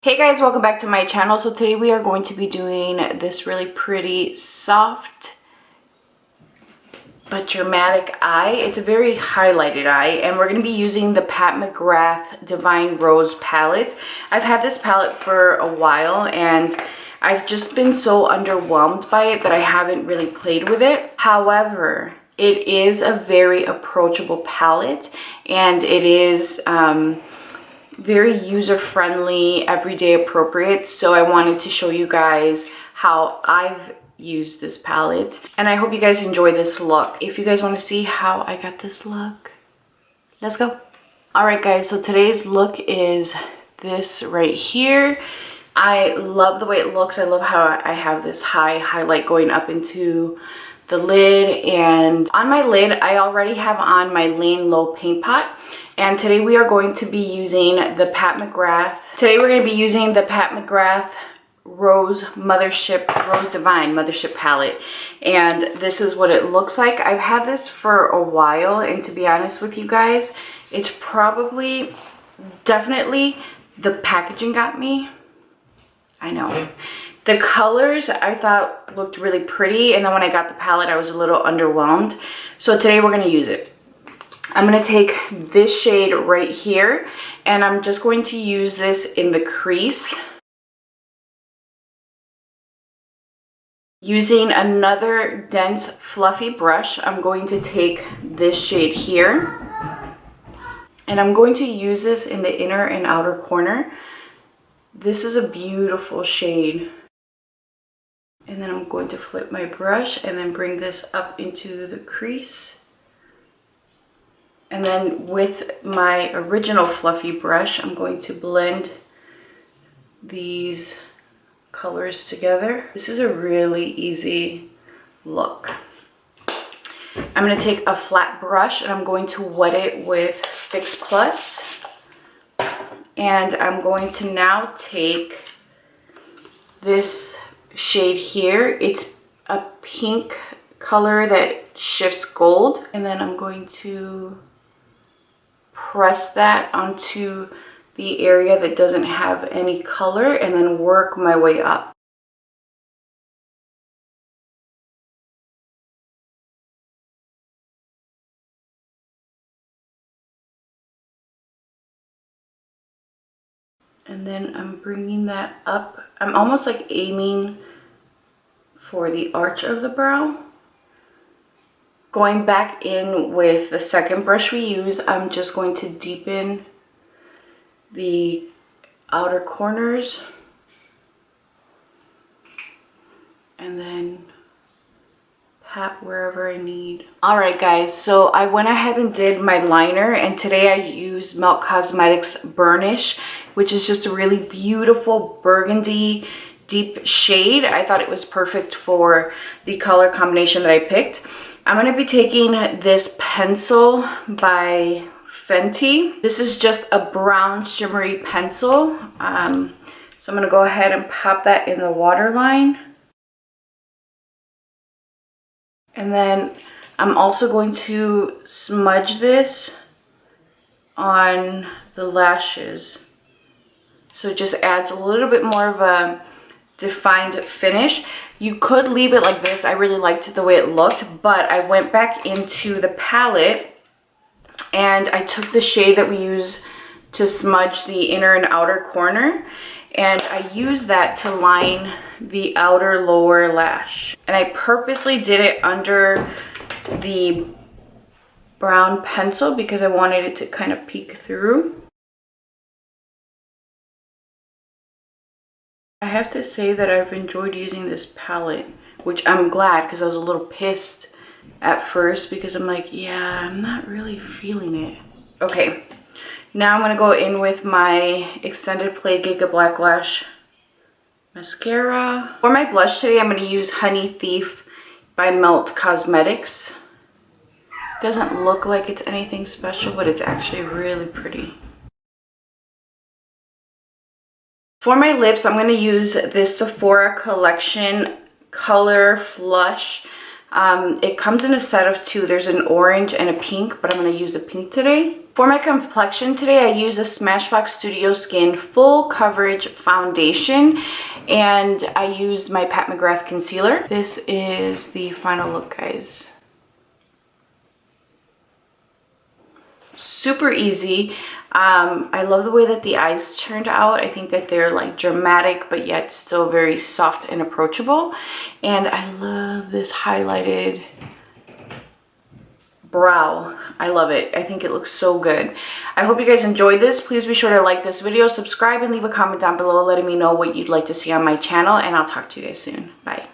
Hey guys, welcome back to my channel. So today we are going to be doing this really pretty soft but dramatic eye. It's a very highlighted eye, and we're going to be using the Pat McGrath Divine Rose palette. I've had this palette for a while and I've just been so underwhelmed by it that I haven't really played with it. However, it is a very approachable palette, and it is very user-friendly, everyday appropriate. So I wanted to show you guys how I've used this palette, and I hope you guys enjoy this look. If you guys want to see how I got this look, let's go. All right guys, so today's look is this right here. I love the way it looks. I love how I have this high highlight going up into the lid, and on my lid I already have on my Lane Low paint pot. And today we are going to be using the Pat McGrath. Today we're going to be using the Pat McGrath Rose Mothership, Rose Divine Mothership palette. And this is what it looks like. I've had this for a while, and to be honest with you guys, it's probably, definitely, the packaging got me. I know. The colors I thought looked really pretty, and then when I got the palette I was a little underwhelmed. So today we're going to use it. I'm going to take this shade right here, and I'm just going to use this in the crease. Using another dense fluffy brush, I'm going to take this shade here, and I'm going to use this in the inner and outer corner. This is a beautiful shade. And then I'm going to flip my brush and then bring this up into the crease. And then with my original fluffy brush, I'm going to blend these colors together. This is a really easy look. I'm going to take a flat brush and I'm going to wet it with Fix Plus. And I'm going to now take this shade here. It's a pink color that shifts gold. And then I'm going to press that onto the area that doesn't have any color and then work my way up. And then I'm bringing that up. I'm almost like aiming for the arch of the brow. Going back in with the second brush we use, I'm just going to deepen the outer corners and then pat wherever I need. Alright guys, so I went ahead and did my liner, and today I used Milk Cosmetics Burnish, which is just a really beautiful burgundy deep shade. I thought it was perfect for the color combination that I picked. I'm going to be taking this pencil by Fenty. This is just a brown shimmery pencil. So I'm going to go ahead and pop that in the waterline. And then I'm also going to smudge this on the lashes. So it just adds a little bit more of a defined finish. You could leave it like this. I really liked the way it looked, but I went back into the palette and I took the shade that we use to smudge the inner and outer corner, and I used that to line the outer lower lash. And I purposely did it under the brown pencil because I wanted it to kind of peek through. I have to say that I've enjoyed using this palette, which I'm glad, because I was a little pissed at first because I'm like, yeah, I'm not really feeling it. Okay, now I'm going to go in with my Extended Play Giga Black Lash Mascara. For my blush today, I'm going to use Honey Thief by Melt Cosmetics. Doesn't look like it's anything special, but it's actually really pretty. For my lips, I'm going to use this Sephora Collection Color Flush. It comes in a set of two. There's an orange and a pink, but I'm going to use a pink today. For my complexion today, I use a Smashbox Studio Skin Full Coverage Foundation, and I use my Pat McGrath concealer. This is the final look, guys. Super easy. I love the way that the eyes turned out. I think that they're like dramatic, but yet still very soft and approachable. And I love this highlighted brow. I love it. I think it looks so good. I hope you guys enjoyed this. Please be sure to like this video, subscribe, and leave a comment down below letting me know what you'd like to see on my channel. And I'll talk to you guys soon. Bye.